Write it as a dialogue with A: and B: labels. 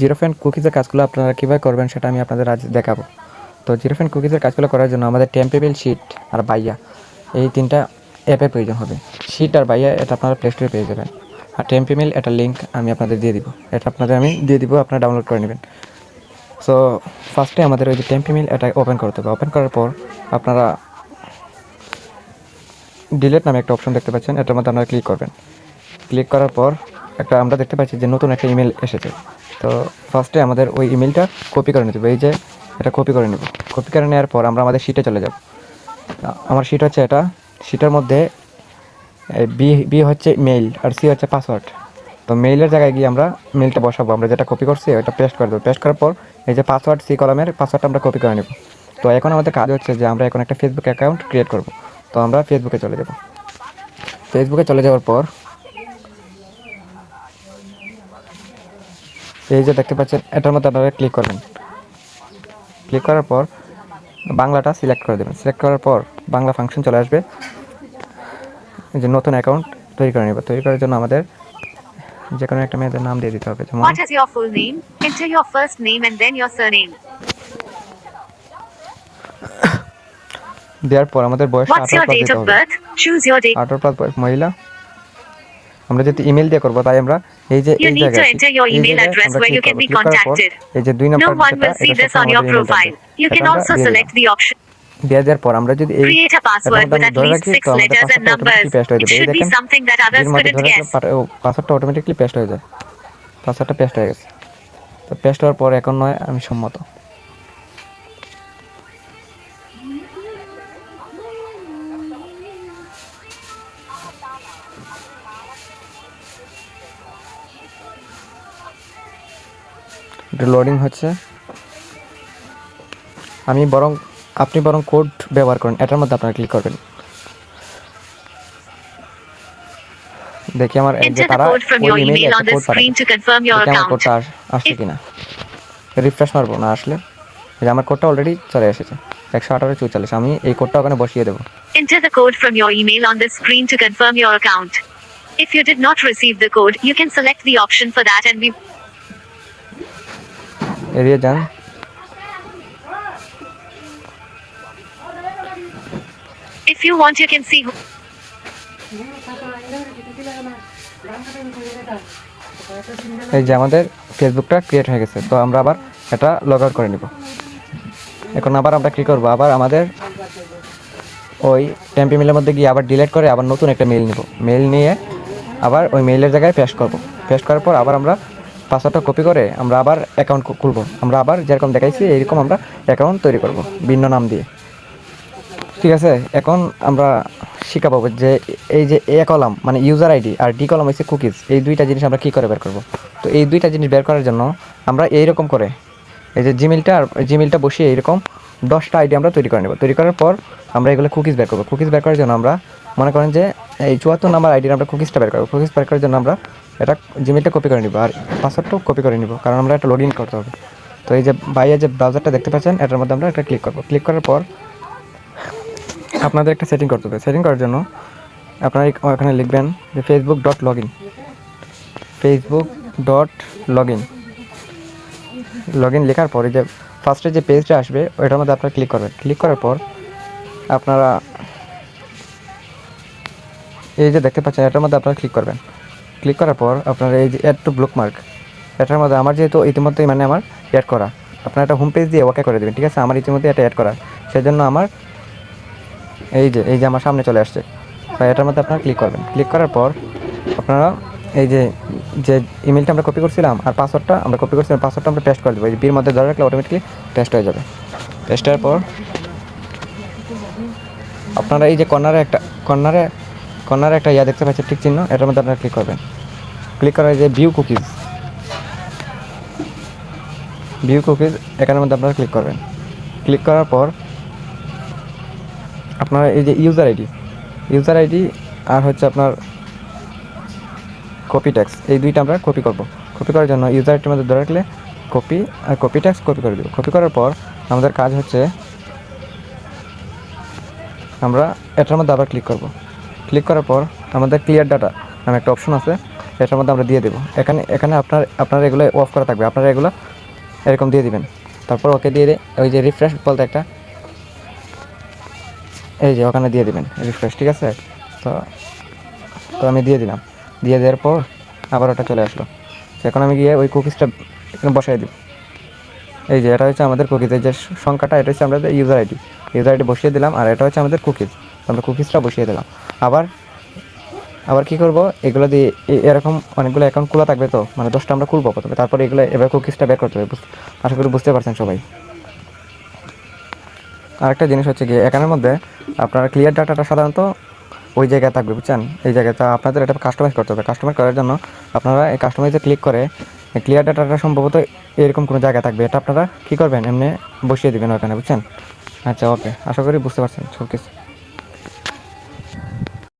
A: Zero friend কুকিজের কাজগুলো আপনারা কীভাবে করবেন সেটা আমি আপনাদের আজ দেখাবো। তো জিরো ফ্রেন্ড কুকিজের কাজগুলো করার জন্য আমাদের টেম্পেবল শিট আর বাইয়া এই তিনটা অ্যাপের প্রয়োজন হবে। শিট আর বাইয়া এটা আপনারা প্লে স্টোরে পেয়ে যাবেন, আর টেম্পেবল এটা লিঙ্ক আমি আপনাদের দিয়ে দিব, এটা আপনাদের আমি দিয়ে দিব, আপনারা ডাউনলোড করে নেবেন। সো ফার্স্টে আমাদের ওই যে টেম্পেবল এটা ওপেন করতে হবে। ওপেন করার পর আপনারা ডিলেট নামে একটা অপশন দেখতে পাচ্ছেন, এটার মধ্যে আপনারা ক্লিক করবেন। ক্লিক করার পর একটা আমরা দেখতে পাচ্ছি যে নতুন একটা ইমেল এসেছে। তো ফার্স্টে আমাদের ওই ইমেলটা কপি করে নিতে হবে। এই যে এটা কপি করে নেব। কপি করে নেওয়ার পর আমরা আমাদের শিটে চলে যাব। আমার শিট হচ্ছে এটা। শিটের মধ্যে বি হচ্ছে মেইল আর সি হচ্ছে পাসওয়ার্ড। তো মেইলের জায়গায় গিয়ে আমরা মেইলটা বসাবো, আমরা যেটা কপি করছি ওটা পেস্ট করে দেবো। পেস্ট করার পর এই যে পাসওয়ার্ড সি কলামের পাসওয়ার্ডটা আমরা কপি করে নেব। তো এখন আমাদের কাজ হচ্ছে যে আমরা এখন একটা ফেসবুক অ্যাকাউন্ট ক্রিয়েট করব। তো আমরা ফেসবুকে চলে যাব। ফেসবুকে চলে যাওয়ার পর এই যে দেখতে পাচ্ছেন এটার মধ্যে আপনারা ক্লিক করবেন। ক্লিক করার পর বাংলাটা সিলেক্ট করে দেবেন। সিলেক্ট করার পর বাংলা ফাংশন চলে আসবে। এই যে নতুন অ্যাকাউন্ট তৈরি করে নেব। তৈরি করার জন্য আমাদের যে কোনো একটা মেয়েদের নাম দিয়ে দিতে হবে, যেমন
B: What is your full name? Enter your first name and then your surname.
A: দেওয়ার পর আমাদের বয়স
B: What's
A: 18
B: your
A: প্লাস
B: date
A: দিতে
B: of
A: হবে।
B: birth? Choose your date.
A: 18 plus বয়স মহিলা। আমরা যেহেতু ইমেল দিয়ে করবো তাই আমরা এই যে
B: You
A: এই
B: need to
A: জায়গায়
B: enter your
A: এই
B: email
A: জায়গায়
B: address
A: আমরা
B: where you
A: ক্লিক
B: can
A: করব।
B: be
A: ক্লিক করার পর
B: contacted.
A: এই যে 2 নম্বর
B: No one
A: যেটা
B: will see
A: এটা
B: this
A: সবসময়
B: on your
A: আমাদের ইমেলটা
B: profile.
A: আসবে।
B: You
A: এটা
B: can
A: আমরা
B: also
A: দিয়ে
B: select
A: দিলাম।
B: the option.
A: দেওয়ার পর আমরা যদি এই
B: Create a
A: এটার
B: password
A: মধ্যে
B: with
A: আমরা
B: at
A: ধরে
B: least
A: রাখি,
B: 6
A: তো আমাদের
B: letters and
A: পাসওয়ার্ডটা অটোমেটিকলি
B: numbers.
A: পেস্ট হয়ে
B: It
A: যাবে। এই
B: should be
A: দেখেন
B: something that others
A: এর মধ্যে
B: couldn't
A: ধরে রাখলে
B: guess.
A: পাসওয়ার্ডটা অটোমেটিকলি পেস্ট হয়ে যায়। পাসওয়ার্ডটা পেস্ট হয়ে গেছে। তো পেস্ট হওয়ার পর এখন নয় আমি সম্মত। এটা লোডিং হচ্ছে। আপনি বরং কোড ব্যবহার করেন, এটার মধ্যে আপনারা ক্লিক করবেন। দেখি আমার যে
B: Enter the
A: তারা
B: code from
A: ওই
B: your
A: ইমেইলে
B: email
A: একটা
B: on the
A: কোড পাঠাবে।
B: screen to confirm your
A: দেখি আমার
B: account.
A: কোডটা আসছে কিনা। রিফ্রেশ মারবো, না আসলে এই যে আমার কোডটা অলরেডি চলে এসেছে 11844। আমি এই কোডটা ওখানে বসিয়ে দেবো।
B: Enter the code from your email on the screen to confirm your account. If you did not receive the code, you can select the option for that and be
A: এড়িয়ে যান।
B: If you want, you can see who
A: এই যে আমাদের ফেসবুকটা create হয়ে গেছে। তো আমরা আবার এটা লগ আউট করে নিব। এখন আবার আমরা কী করবো, আবার আমাদের ওই টেম্পি মেলের মধ্যে গিয়ে আবার ডিলিট করে আবার নতুন একটা মেল নিব। মেল নিয়ে আবার ওই মেইলের জায়গায় পেস্ট করব। পেস্ট করার পর আবার আমরা পাসওয়ার্ডটা কপি করে আমরা আবার অ্যাকাউন্ট খুলব। আমরা আবার যেরকম দেখাইছি এইরকম আমরা অ্যাকাউন্ট তৈরি করব ভিন্ন নাম দিয়ে। ঠিক আছে, এখন আমরা শিখাবো যে এই যে এ কলাম মানে ইউজার আইডি আর ডি কলাম হচ্ছে কুকিজ, এই দুইটা জিনিস আমরা কী করে বের করব। তো এই দুইটা জিনিস বের করার জন্য আমরা এইরকম করে এই যে জিমেলটা বসিয়ে এইরকম 10টা আইডি আমরা তৈরি করে নেব। তৈরি করার পর আমরা এগুলো কুকিজ বের করবো। কুকিজ বের করার জন্য আমরা মনে করেন যে এই 74 নাম্বার আইডির আমরা কুকিজটা বের করবো। কুকিজ বের করার জন্য আমরা এটা জিমেলটা কপি করে নিব আর পাসওয়ার্ডটাও কপি করে নিব, কারণ আমরা একটা লগ ইন করতে হবে। তো এই যে বাইরে যে ব্রাউজারটা দেখতে পাচ্ছেন এটার মধ্যে আমরা একটা ক্লিক করবো। ক্লিক করার পর আপনাদের একটা সেটিং করতে হবে। সেটিং করার জন্য আপনারা ওখানে লিখবেন যে facebook.login login লেখার পরে যে ফার্স্টে যে পেজটা আসবে ওইটার মধ্যে আপনারা ক্লিক করবেন। ক্লিক করার পর আপনারা এই যে দেখতে পাচ্ছেন এটার মধ্যে আপনারা ক্লিক করবেন। ক্লিক করার পর আপনারা এই যে অ্যাড টু বুকমার্ক, এটার মধ্যে আমার যেহেতু ইতিমধ্যেই মানে আমার অ্যাড করা, আপনারা একটা হোম পেজ দিয়ে ওকে করে দেবেন। ঠিক আছে, আমার ইতিমধ্যে এটা অ্যাড করা, সেজন্য আমার এই যে আমার সামনে চলে আসছে। তো এটার মধ্যে আপনারা ক্লিক করবেন। ক্লিক করার পর আপনারা এই যে ইমেলটা আমরা কপি করছিলাম আর পাসওয়ার্ডটা আমরা কপি করছিলাম, পাসওয়ার্ডটা আমরা পেস্ট করে দেবো। এই বির মধ্যে ধরে রাখলে অটোমেটিকলি পেস্ট হয়ে যাবে। পেস্ট হওয়ার পর আপনারা এই যে কর্নারে একটা ইয়া দেখতে পাচ্ছেন ঠিক চিহ্ন, এটার মধ্যে আপনারা ক্লিক করবেন। ক্লিক করার যে ভিউ কুকিজ এখানের মধ্যে আপনারা ক্লিক করবেন। ক্লিক করার পর আপনারা এই যে ইউজার আইডি আর হচ্ছে আপনার কপি ট্যাক্স, এই দুইটা আমরা কপি করব। কপি করার জন্য ইউজার আইডির মধ্যে ধরে রাখলে কপি আর কপি ট্যাক্স কপি করে দেবো। কপি করার পর আমাদের কাজ হচ্ছে আমরা এটার মধ্যে আবার ক্লিক করব। ক্লিক করার পর আমাদের ক্লিয়ার ডাটা নামে একটা অপশন আছে, এটার মধ্যে আমরা দিয়ে দেবো। এখানে এখানে আপনার এগুলো অফ করা থাকবে, আপনারা এগুলো এরকম দিয়ে দিবেন। তারপর ওকে দিয়ে ওই যে রিফ্রেশ বলতে একটা, এই যে ওখানে দিয়ে দিবেন রিফ্রেশ, ঠিক আছে? তো তো আমি দিয়ে দিলাম, দিয়ে দেওয়ার পর আবার ওটা চলে আসলো। এখন আমি গিয়ে ওই কুকিজটা এখানে বসাই দিব। এই যে এটা হচ্ছে আমাদের কুকিজের যে সংখ্যাটা, এটা হচ্ছে আমাদের ইউজার আইডি বসিয়ে দিলাম, আর এটা হচ্ছে আমাদের কুকিজ, আমরা কুকিজটা বসিয়ে দিলাম। আবার কি করব, এগুলো দিয়ে এরকম অনেকগুলো অ্যাকাউন্ট খোলা থাকবে, তো মানে 10টা আমরা খুলবো প্রথমে, তারপরে এগুলো এবার কুকিজটা বের করতে হবে। আশা করি বুঝতে পারছেন সবাই। আরেকটা জিনিস হচ্ছে গিয়ে এখানের মধ্যে আপনার ক্লিয়ার ডাটাটা সাধারণত ওই জায়গায় থাকবে, বুঝছেন? এই জায়গাটা আপনাদের এটা কাস্টমাইজ করতে হবে। কাস্টমাইজ করার জন্য আপনারা এই কাস্টমাইজে ক্লিক করে ক্লিয়ার ডাটাটা সম্ভবত এরকম কোনো জায়গায় থাকবে, এটা আপনারা কী করবেন, এমনি বসিয়ে দেবেন ওখানে, বুঝছেন? আচ্ছা, ওকে, আশা করি বুঝতে পারছেন সব কিছু।